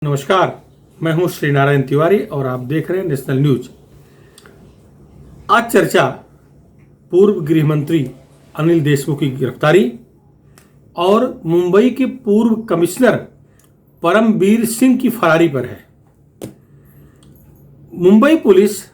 नमस्कार, मैं हूं श्री नारायण तिवारी और आप देख रहे हैं नेशनल न्यूज। आज चर्चा पूर्व गृह मंत्री अनिल देशमुख की गिरफ्तारी और मुंबई के पूर्व कमिश्नर परमबीर सिंह की फरारी पर है। मुंबई पुलिस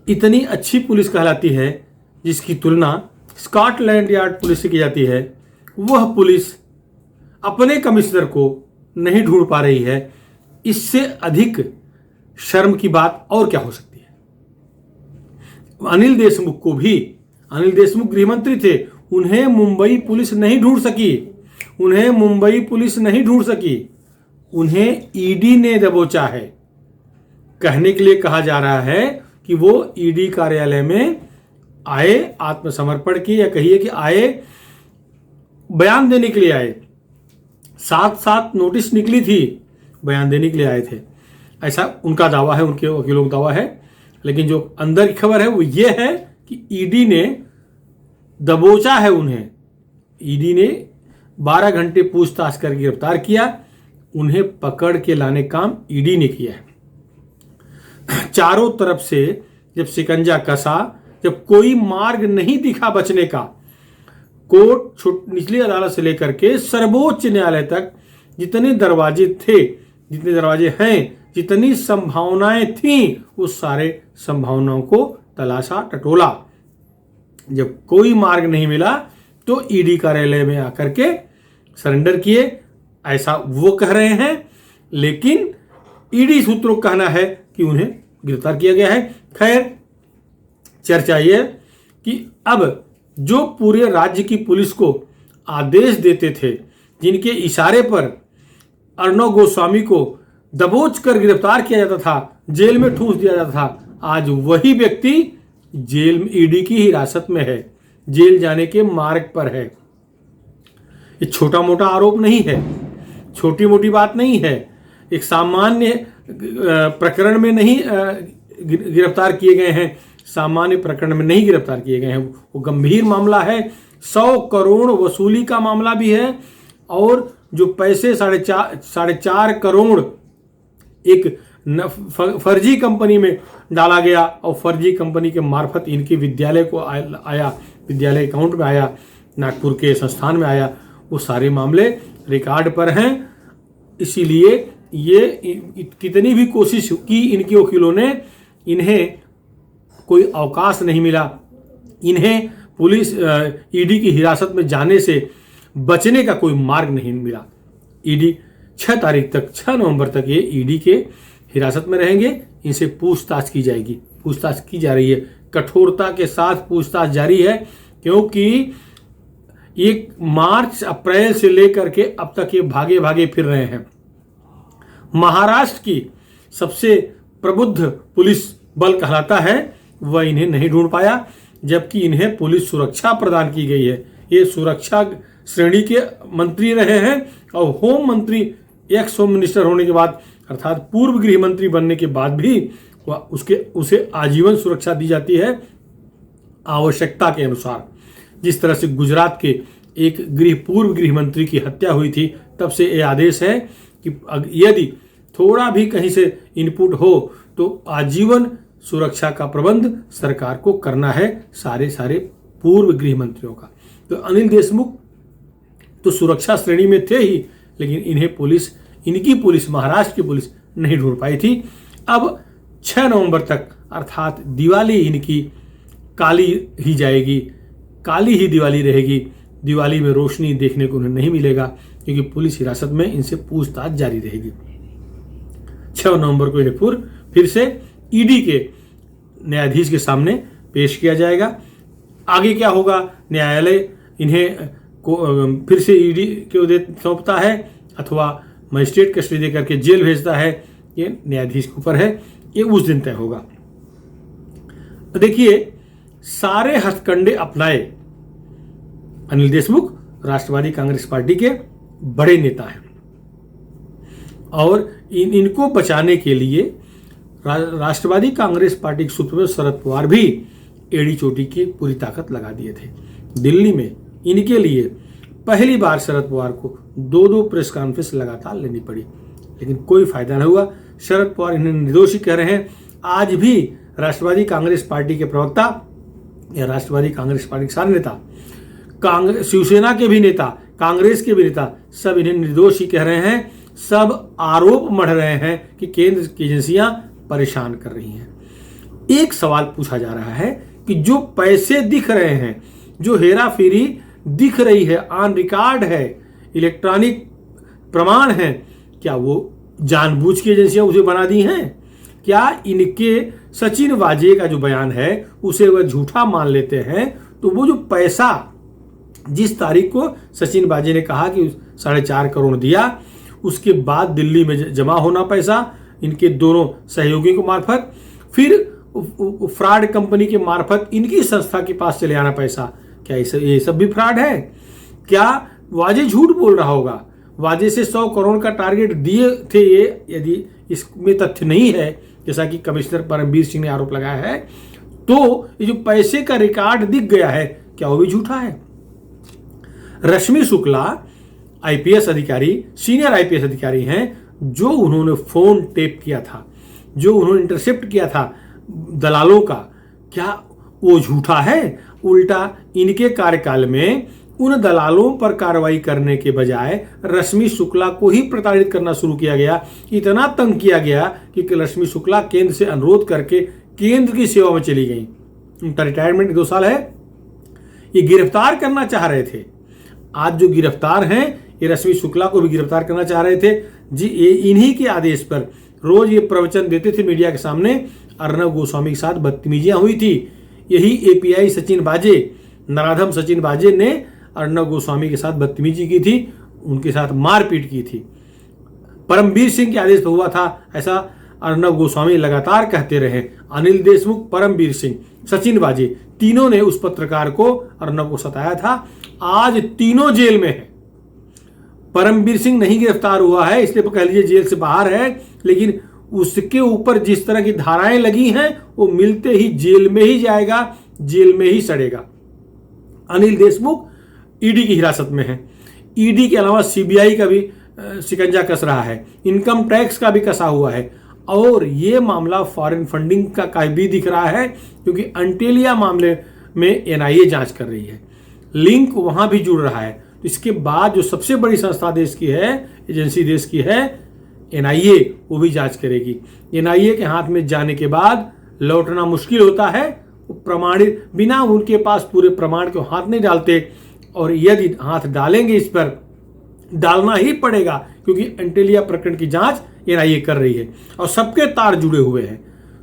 इतनी अच्छी पुलिस कहलाती है जिसकी तुलना स्कॉटलैंड यार्ड पुलिस से की जाती है। वह पुलिस अपने कमिश्नर को नहीं ढूंढ पा रही है। इससे अधिक शर्म की बात और क्या हो सकती है। अनिल देशमुख गृह मंत्री थे, उन्हें मुंबई पुलिस नहीं ढूंढ सकी। उन्हें ईडी ने दबोचा है। कहने के लिए कहा जा रहा है कि वो ईडी कार्यालय में आए, आत्मसमर्पण किए, या कहिए कि आए, बयान देने के लिए आए। साथ नोटिस निकली थी, बयान देने के लिए आए थे, ऐसा उनका दावा है, उनके वकीलों का दावा है। लेकिन जो अंदर की खबर है वो ये है कि ईडी ने दबोचा है उन्हें। ईडी ने 12 घंटे पूछताछ कर गिरफ्तार किया। उन्हें पकड़ के लाने काम ईडी ने किया है। चारों तरफ से जब शिकंजा कसा, जब कोई मार्ग नहीं दिखा बचने का, कोर्ट, निचली अदालत से लेकर के सर्वोच्च न्यायालय तक जितने दरवाजे हैं, जितनी संभावनाएं थीं, उस सारे संभावनाओं को तलाशा, टटोला। जब कोई मार्ग नहीं मिला तो ईडी कार्यालय में आकर के सरेंडर किए, ऐसा वो कह रहे हैं। लेकिन ईडी सूत्रों का कहना है कि उन्हें गिरफ्तार किया गया है। खैर, चर्चा यह कि अब जो पूरे राज्य की पुलिस को आदेश देते थे, जिनके इशारे पर अर्णव गोस्वामी को दबोच कर गिरफ्तार किया जाता था, जेल में ठूंस दिया जाता था, आज वही व्यक्ति जेल में ईडी की हिरासत में है, जेल जाने के मार्ग पर है। ये छोटा मोटा आरोप नहीं है, छोटी मोटी बात नहीं है। एक सामान्य प्रकरण में नहीं गिरफ्तार किए गए हैं, सामान्य प्रकरण में नहीं गिरफ्तार किए गए हैं। वो गंभीर मामला है। 100 करोड़ वसूली का मामला भी है, और जो पैसे 4.5 करोड़ एक फर्जी कंपनी में डाला गया और फर्जी कंपनी के मार्फत इनके विद्यालय को आया, विद्यालय अकाउंट में आया, नागपुर के संस्थान में आया, वो सारे मामले रिकॉर्ड पर हैं। इसीलिए ये कितनी भी कोशिश की इनके वकीलों ने, इन्हें कोई अवकाश नहीं मिला। इन्हें पुलिस ईडी की हिरासत में जाने से बचने का कोई मार्ग नहीं मिला। ईडी 6 नवंबर तक ये ईडी के हिरासत में रहेंगे। इनसे पूछताछ की जाएगी, पूछताछ की जा रही है, कठोरता के साथ पूछताछ जारी है, क्योंकि 1 मार्च अप्रैल से लेकर के अब तक ये भागे फिर रहे हैं। महाराष्ट्र की सबसे प्रबुद्ध पुलिस बल कहलाता है, वह इन्हें नहीं ढूंढ पाया, जबकि इन्हें पुलिस सुरक्षा प्रदान की गई है। ये सुरक्षा श्रेणी के मंत्री रहे हैं, और होम मंत्री, एक्स होम मिनिस्टर होने के बाद, अर्थात पूर्व गृह मंत्री बनने के बाद भी उसे आजीवन सुरक्षा दी जाती है, आवश्यकता के अनुसार। जिस तरह से गुजरात के एक पूर्व गृह मंत्री की हत्या हुई थी, तब से ये आदेश है कि यदि थोड़ा भी कहीं से इनपुट हो तो आजीवन सुरक्षा का प्रबंध सरकार को करना है, सारे पूर्व गृह मंत्रियों का। तो अनिल देशमुख तो सुरक्षा श्रेणी में थे ही, लेकिन इनकी पुलिस, महाराष्ट्र की पुलिस नहीं ढूंढ पाई थी। अब 6 नवंबर तक, अर्थात दिवाली इनकी काली ही जाएगी, काली ही दिवाली रहेगी। दिवाली में रोशनी देखने को उन्हें नहीं मिलेगा, क्योंकि पुलिस हिरासत में इनसे पूछताछ जारी रहेगी। 6 नवंबर को इन्हें फिर से ईडी के न्यायाधीश के सामने पेश किया जाएगा। आगे क्या होगा, न्यायालय इन्हें को फिर से ईडी के सौंपता है अथवा मजिस्ट्रेट कस्टडी दे करके जेल भेजता है, ये न्यायाधीश के ऊपर है, ये उस दिन तय होगा। देखिए, सारे हथकंडे अपनाए अनिल देशमुख राष्ट्रवादी कांग्रेस पार्टी के बड़े नेता हैं, और इनको बचाने के लिए राष्ट्रवादी कांग्रेस पार्टी के सूत्र में शरद पवार भी एड़ी चोटी की पूरी ताकत लगा दिए थे। दिल्ली में इनके लिए पहली बार शरद पवार को 2 प्रेस कॉन्फ्रेंस लगातार लेनी पड़ी। लेकिन कोई फायदा नहीं हुआ। शरद पवार इन्हें निर्दोषी कह रहे हैं। आज भी राष्ट्रवादी कांग्रेस पार्टी के प्रवक्ता या राष्ट्रवादी कांग्रेस पार्टी के सारे नेता, कांग्रेस शिवसेना के भी नेता, कांग्रेस के भी नेता, सब इन्हें निर्दोषी कह रहे हैं। सब आरोप मढ़ रहे हैं कि केंद्र की एजेंसियां परेशान कर रही हैं। एक सवाल पूछा जा रहा है कि जो पैसे दिख रहे हैं, जो हेरा फेरी दिख रही है, ऑन रिकॉर्ड है, इलेक्ट्रॉनिक प्रमाण है, क्या वो जानबूझ के एजेंसियां उसे बना दी हैं? क्या इनके सचिन वाजे का जो बयान है उसे वह झूठा मान लेते हैं? तो वो जो पैसा जिस तारीख को सचिन वाजे ने कहा कि 4.5 करोड़ दिया, उसके बाद दिल्ली में जमा होना पैसा इनके दोनों सहयोगियों के मार्फत, फिर फ्रॉड कंपनी के मार्फत इनकी संस्था के पास चले आना पैसा, क्या ये सब भी फ्रॉड है? क्या वाजे झूठ बोल रहा होगा? वाजे से 100 करोड़ का टारगेट दिए थे ये, यदि इसमें तथ्य नहीं है, जैसा कि कमिश्नर परमबीर सिंह ने आरोप लगाया है, तो ये जो पैसे का रिकॉर्ड दिख गया है, क्या वो भी झूठा है? रश्मि शुक्ला आईपीएस अधिकारी, सीनियर आईपीएस अधिकारी हैं, जो उन्होंने फोन टेप किया था, जो उन्होंने इंटरसेप्ट किया था दलालों का, क्या वो झूठा है? उल्टा इनके कार्यकाल में उन दलालों पर कार्रवाई करने के बजाय रश्मि शुक्ला को ही प्रताड़ित करना शुरू किया गया। इतना तंग किया गया कि रश्मि शुक्ला केंद्र से अनुरोध करके केंद्र की सेवा में चली गई। उनका रिटायरमेंट 2 साल है। ये गिरफ्तार करना चाह रहे थे। आज जो गिरफ्तार हैं, ये रश्मि शुक्ला को भी गिरफ्तार करना चाह रहे थे जी। ये इन्हीं के आदेश पर रोज ये प्रवचन देते थे मीडिया के सामने। अर्नब गोस्वामी के साथ बदतमीजियां हुई थी। यही एपीआई सचिन वाजे, नराधम सचिन वाजे ने अर्नब गोस्वामी के साथ बदतमीजी की थी, उनके साथ मारपीट की थी। परमबीर सिंह के आदेश पर हुआ था, ऐसा अर्नब गोस्वामी लगातार कहते रहे। अनिल देशमुख, परमबीर सिंह, सचिन वाजे, तीनों ने उस पत्रकार को, अर्नब को सताया था। आज तीनों जेल में है। परमबीर सिंह नहीं गिरफ्तार हुआ है, इसलिए कह लीजिए जेल से बाहर है, लेकिन उसके ऊपर जिस तरह की धाराएं लगी हैं, वो मिलते ही जेल में ही जाएगा, जेल में ही सड़ेगा। अनिल देशमुख ईडी की हिरासत में है। ईडी के अलावा सीबीआई का भी शिकंजा कस रहा है, इनकम टैक्स का भी कसा हुआ है, और ये मामला फॉरेन फंडिंग का भी दिख रहा है, क्योंकि अंटेलिया मामले में एनआईए जांच कर रही है, लिंक वहां भी जुड़ रहा है। तो इसके बाद जो सबसे बड़ी संस्था देश की है, एजेंसी देश की है, एनआईए, वो भी जांच करेगी। एनआईए के हाथ में जाने के बाद लौटना मुश्किल होता है। वो प्रमाणित, बिना उनके पास पूरे प्रमाण को हाथ नहीं डालते, और यदि हाथ डालेंगे इस पर, डालना ही पड़ेगा, क्योंकि अंटेलिया प्रकरण की जांच एनआईए कर रही है और सबके तार जुड़े हुए हैं।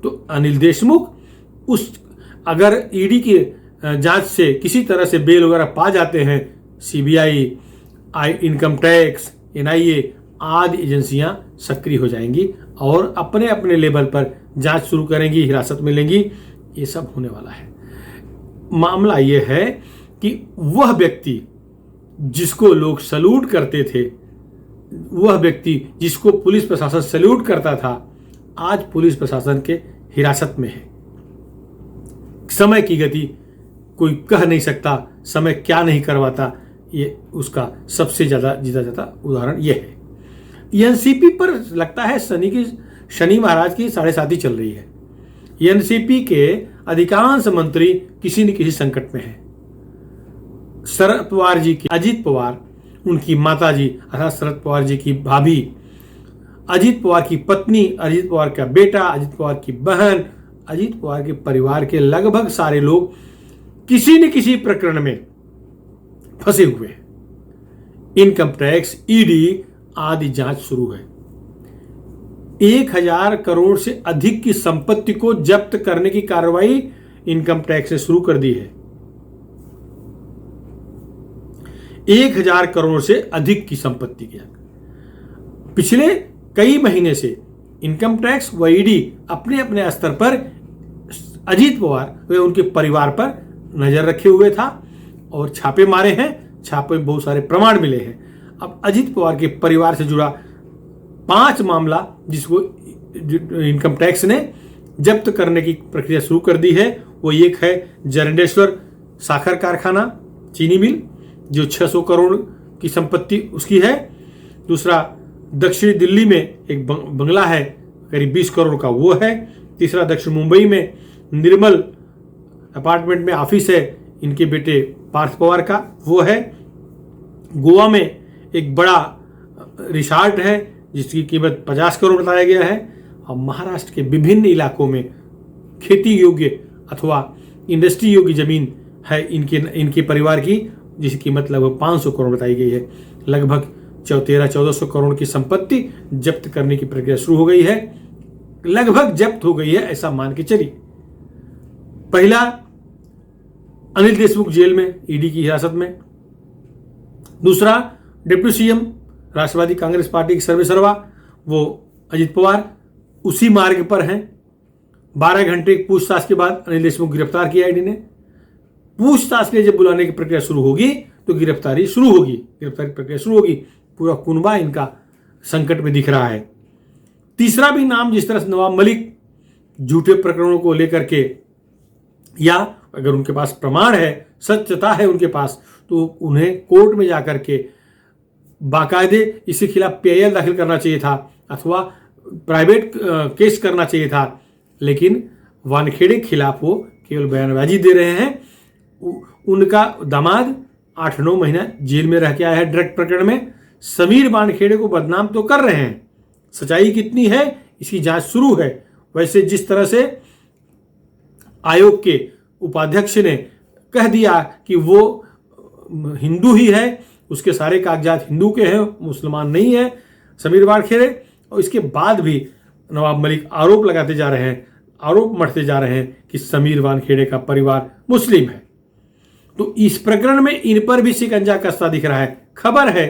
तो अनिल देशमुख उस, अगर ईडी की जांच से किसी तरह से बेल वगैरह पा जाते हैं, सीबीआई, इनकम टैक्स, एनआईए आदि एजेंसियां सक्रिय हो जाएंगी और अपने अपने लेवल पर जांच शुरू करेंगी, हिरासत में लेंगी। ये सब होने वाला है। मामला यह है कि वह व्यक्ति जिसको लोग सैल्यूट करते थे, वह व्यक्ति जिसको पुलिस प्रशासन सैल्यूट करता था, आज पुलिस प्रशासन के हिरासत में है। समय की गति कोई कह नहीं सकता, समय क्या नहीं करवाता, ये उसका सबसे ज्यादा जीता जाता उदाहरण यह है। एनसीपी पर लगता है शनि महाराज की 7.5 चल रही है। एनसीपी के अधिकांश मंत्री किसी न किसी संकट में है। शरद पवार जी की अजीत पवार, उनकी माताजी अर्थात शरद पवार जी की भाभी, अजीत पवार की पत्नी, अजीत पवार का बेटा, अजीत पवार की बहन, अजीत पवार के परिवार के लगभग सारे लोग किसी न किसी प्रकरण में फंसे हुए हैं। इनकम टैक्स, ईडी आदि जांच शुरू है। 1000 करोड़ से अधिक की संपत्ति को जब्त करने की कार्रवाई इनकम टैक्स ने शुरू कर दी है। 1000 करोड़ से अधिक की संपत्ति की पिछले कई महीने से इनकम टैक्स व ईडी अपने अपने स्तर पर अजीत पवार व उनके परिवार पर नजर रखे हुए था और छापे मारे हैं। छापे में बहुत सारे प्रमाण मिले हैं। अब अजीत पवार के परिवार से जुड़ा 5 मामला जिसको इनकम टैक्स ने जब्त करने की प्रक्रिया शुरू कर दी है। वो एक है जरंडेश्वर साखर कारखाना, चीनी मिल, जो 600 करोड़ की संपत्ति उसकी है। दूसरा दक्षिणी दिल्ली में एक बंगला है करीब 20 करोड़ का, वो है। तीसरा दक्षिण मुंबई में निर्मल अपार्टमेंट में ऑफिस है इनके बेटे पार्थ पवार का, वो है। गोवा में एक बड़ा रिसॉर्ट है जिसकी कीमत 50 करोड़ बताया गया है। और महाराष्ट्र के विभिन्न इलाकों में खेती योग्य अथवा इंडस्ट्री योग्य जमीन है इनके परिवार की, जिसकी कीमत लगभग 500 करोड़ बताई गई है। लगभग 1300-1400 करोड़ की संपत्ति जब्त करने की प्रक्रिया शुरू हो गई है, लगभग जब्त हो गई है ऐसा मान के चलिए। पहला, अनिल देशमुख जेल में ईडी की हिरासत में। दूसरा, डिप्टी सीएम राष्ट्रवादी कांग्रेस पार्टी के सर्वेसर्वा वो अजित पवार उसी मार्ग पर हैं। 12 घंटे पूछताछ के बाद अनिल देशमुख गिरफ्तार किया ईडी ने। पूछताछ के लिए जब बुलाने की प्रक्रिया शुरू होगी तो गिरफ्तारी प्रक्रिया शुरू होगी। पूरा कुनबा इनका संकट में दिख रहा है। तीसरा भी नाम, जिस तरह से नवाब मलिक झूठे प्रकरणों को लेकर के, या अगर उनके पास प्रमाण है, सत्यता है उनके पास, तो उन्हें कोर्ट में जाकर के बाकायदे इसके खिलाफ पीआईएल दाखिल करना चाहिए था अथवा प्राइवेट केस करना चाहिए था। लेकिन वानखेड़े के खिलाफ वो केवल बयानबाजी दे रहे हैं। उनका दामाद 8-9 महीना जेल में रह के आया है ड्रग प्रकरण में। समीर वानखेड़े को बदनाम तो कर रहे हैं, सच्चाई कितनी है इसकी जांच शुरू है। वैसे जिस तरह से आयोग के उपाध्यक्ष ने कह दिया कि वो हिंदू ही है, उसके सारे कागजात हिंदू के हैं, मुसलमान नहीं है समीर वानखेड़े, और इसके बाद भी नवाब मलिक आरोप लगाते जा रहे हैं, आरोप मढ़ते जा रहे हैं कि समीर वानखेड़े का परिवार मुस्लिम है। तो इस प्रकरण में इन पर भी शिकंजा कसता दिख रहा है। खबर है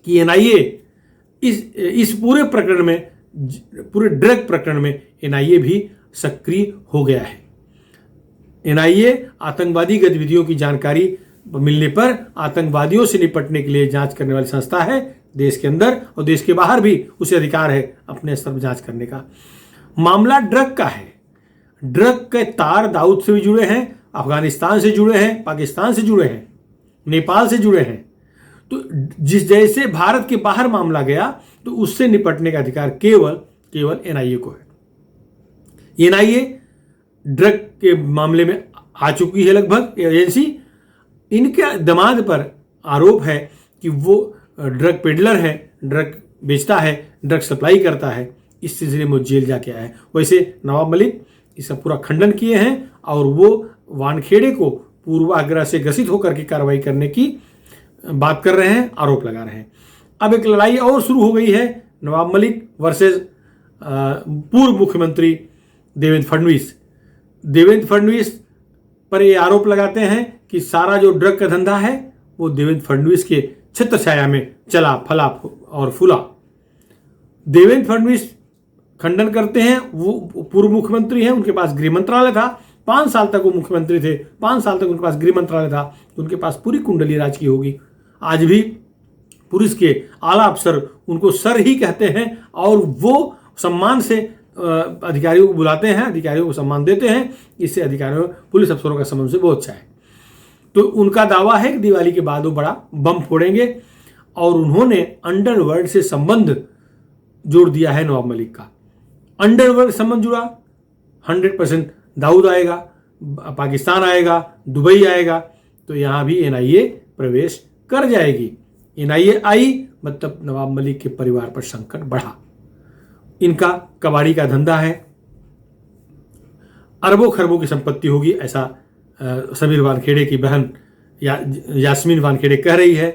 कि एनआईए इस पूरे प्रकरण में, पूरे ड्रग प्रकरण में एनआईए भी सक्रिय हो गया है। एनआईए आतंकवादी गतिविधियों की जानकारी मिलने पर आतंकवादियों से निपटने के लिए जांच करने वाली संस्था है। देश के अंदर और देश के बाहर भी उसे अधिकार है अपने स्तर पर जांच करने का। मामला ड्रग का है। ड्रग के तार दाऊद से भी जुड़े हैं, अफगानिस्तान से जुड़े हैं, पाकिस्तान से जुड़े हैं, नेपाल से जुड़े हैं। तो जिस जैसे भारत के बाहर मामला गया तो उससे निपटने का अधिकार केवल एनआईए को है। एनआईए ड्रग के मामले में आ चुकी है लगभग एजेंसी। इनके दामाद पर आरोप है कि वो ड्रग पेडलर है, ड्रग बेचता है, ड्रग सप्लाई करता है। इस सिलसिले में वो जेल जाके आया है। वैसे नवाब मलिक इसका पूरा खंडन किए हैं और वो वानखेड़े को पूर्वाग्रह से ग्रसित होकर के कार्रवाई करने की बात कर रहे हैं, आरोप लगा रहे हैं। अब एक लड़ाई और शुरू हो गई है, नवाब मलिक वर्सेस पूर्व मुख्यमंत्री देवेंद्र फडणवीस। देवेंद्र फडणवीस पर ये आरोप लगाते हैं कि सारा जो ड्रग का धंधा है वो देवेंद्र फडणवीस के छत्र छाया में चला, फला और फूला। देवेंद्र फडणवीस खंडन करते हैं, वो पूर्व मुख्यमंत्री हैं, उनके पास गृह मंत्रालय था, 5 साल तक वो मुख्यमंत्री थे, 5 साल तक उनके पास गृह मंत्रालय था, तो उनके पास पूरी कुंडली राज की होगी। आज भी पुलिस के आला अफसर उनको सर ही कहते हैं और वो सम्मान से अधिकारियों को बुलाते हैं, अधिकारियों को सम्मान देते हैं। इससे अधिकारियों पुलिस अफसरों का संबंध से बहुत अच्छा है। तो उनका दावा है कि दिवाली के बाद वो बड़ा बम फोड़ेंगे और उन्होंने अंडरवर्ल्ड से संबंध जोड़ दिया है नवाब मलिक का। अंडरवर्ल्ड संबंध जुड़ा, 100% दाऊद आएगा, पाकिस्तान आएगा, दुबई आएगा, तो यहां भी एनआईए प्रवेश कर जाएगी। एनआईए आई मतलब नवाब मलिक के परिवार पर संकट बढ़ा। इनका कबाड़ी का धंधा है, अरबों खरबों की संपत्ति होगी, ऐसा समीर वानखेड़े की बहन यास्मीन वानखेड़े कह रही है।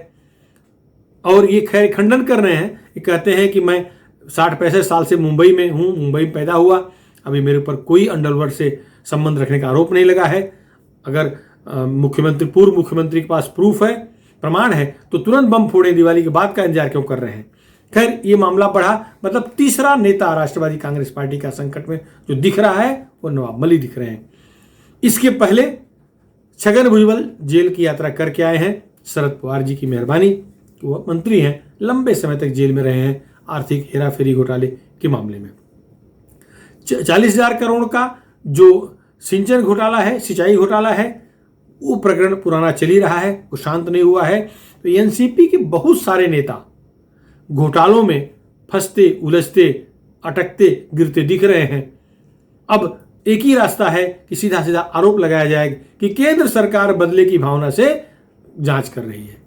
और ये खैर खंडन कर रहे हैं, ये कहते हैं कि मैं 60-65 साल से मुंबई में हूँ, मुंबई में पैदा हुआ, अभी मेरे ऊपर कोई अंडरवर्ल्ड से संबंध रखने का आरोप नहीं लगा है। अगर पूर्व मुख्यमंत्री के पास प्रूफ है, प्रमाण है, तो तुरंत बम फोड़े, दिवाली के बाद का इंतजार क्यों कर रहे हैं। खैर ये मामला बढ़ा, मतलब तीसरा नेता राष्ट्रवादी कांग्रेस पार्टी का संकट में जो दिख रहा है वो नवाब मलिक दिख रहे हैं। इसके पहले छगन भुजबल जेल की यात्रा करके आए हैं। शरद पवार जी की मेहरबानी, वो मंत्री हैं, लंबे समय तक जेल में रहे हैं आर्थिक हेराफेरी घोटाले के मामले में। 40,000 करोड़ का जो सिंचन घोटाला है, सिंचाई घोटाला है, वो प्रकरण पुराना चल ही रहा है, वो शांत नहीं हुआ है। तो एनसीपी के बहुत सारे नेता घोटालों में फंसते, उलझते, अटकते, गिरते दिख रहे हैं। अब एक ही रास्ता है कि सीधा सीधा आरोप लगाया जाए कि केंद्र सरकार बदले की भावना से जांच कर रही है।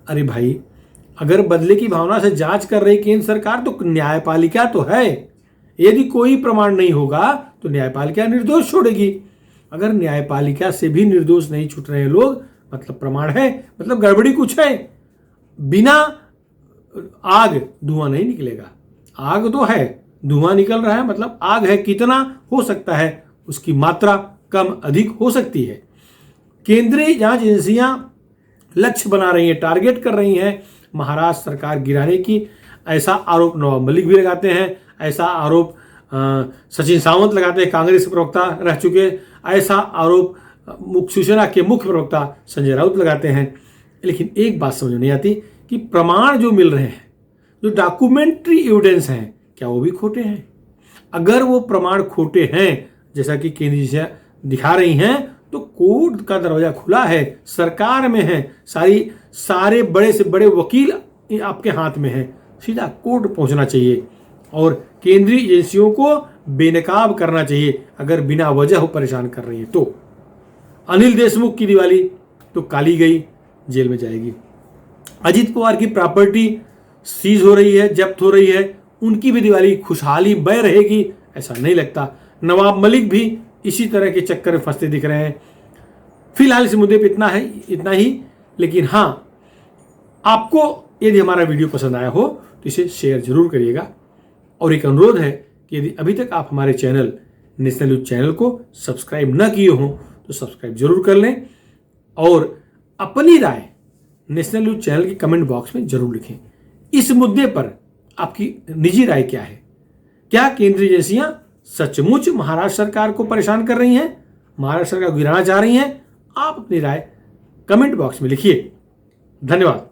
अरे भाई, अगर बदले की भावना से जांच कर रही केंद्र सरकार तो न्यायपालिका तो है। यदि कोई प्रमाण नहीं होगा तो न्यायपालिका निर्दोष छोड़ेगी। अगर न्यायपालिका से भी निर्दोष नहीं छूट रहे लोग, मतलब प्रमाण है, मतलब गड़बड़ी कुछ है। बिना आग धुआं नहीं निकलेगा। आग तो है, धुआं निकल रहा है, मतलब आग है। कितना हो सकता है, उसकी मात्रा कम अधिक हो सकती है। केंद्रीय जांच एजेंसियां लक्ष्य बना रही हैं, टारगेट कर रही हैं महाराष्ट्र सरकार गिराने की। ऐसा आरोप नवाब मलिक भी लगाते हैं, ऐसा आरोप सचिन सावंत लगाते हैं, कांग्रेस प्रवक्ता रह चुके। ऐसा आरोप शिवसेना के मुख्य प्रवक्ता संजय राउत लगाते हैं। लेकिन एक बात समझ नहीं आती कि प्रमाण जो मिल रहे हैं, जो डॉक्यूमेंट्री एविडेंस हैं, क्या वो भी खोटे हैं? अगर वो प्रमाण खोटे हैं, जैसा कि केंद्रीय एजेंसियां दिखा रही हैं, तो कोर्ट का दरवाजा खुला है, सरकार में है, सारे बड़े से बड़े वकील आपके हाथ में हैं। सीधा कोर्ट पहुंचना चाहिए और केंद्रीय एजेंसियों को बेनकाब करना चाहिए अगर बिना वजह परेशान कर रही है तो। अनिल देशमुख की दिवाली तो काली गई, जेल में जाएगी। अजित पवार की प्रॉपर्टी सीज हो रही है, जब्त हो रही है, उनकी भी दिवाली खुशहाली बह रहेगी, ऐसा नहीं लगता। नवाब मलिक भी इसी तरह के चक्कर में फंसते दिख रहे हैं। फिलहाल इस मुद्दे पे इतना ही। लेकिन हाँ, आपको यदि हमारा वीडियो पसंद आया हो तो इसे शेयर जरूर करिएगा। और एक अनुरोध है कि यदि अभी तक आप हमारे चैनल नेशनल न्यूज चैनल को सब्सक्राइब न किए हों तो सब्सक्राइब जरूर कर लें और अपनी राय नेशनल न्यूज चैनल के कमेंट बॉक्स में जरूर लिखें। इस मुद्दे पर आपकी निजी राय क्या है? क्या केंद्रीय एजेंसियां सचमुच महाराष्ट्र सरकार को परेशान कर रही हैं, महाराष्ट्र सरकार को गिराना चाह रही हैं? आप अपनी राय कमेंट बॉक्स में लिखिए। धन्यवाद।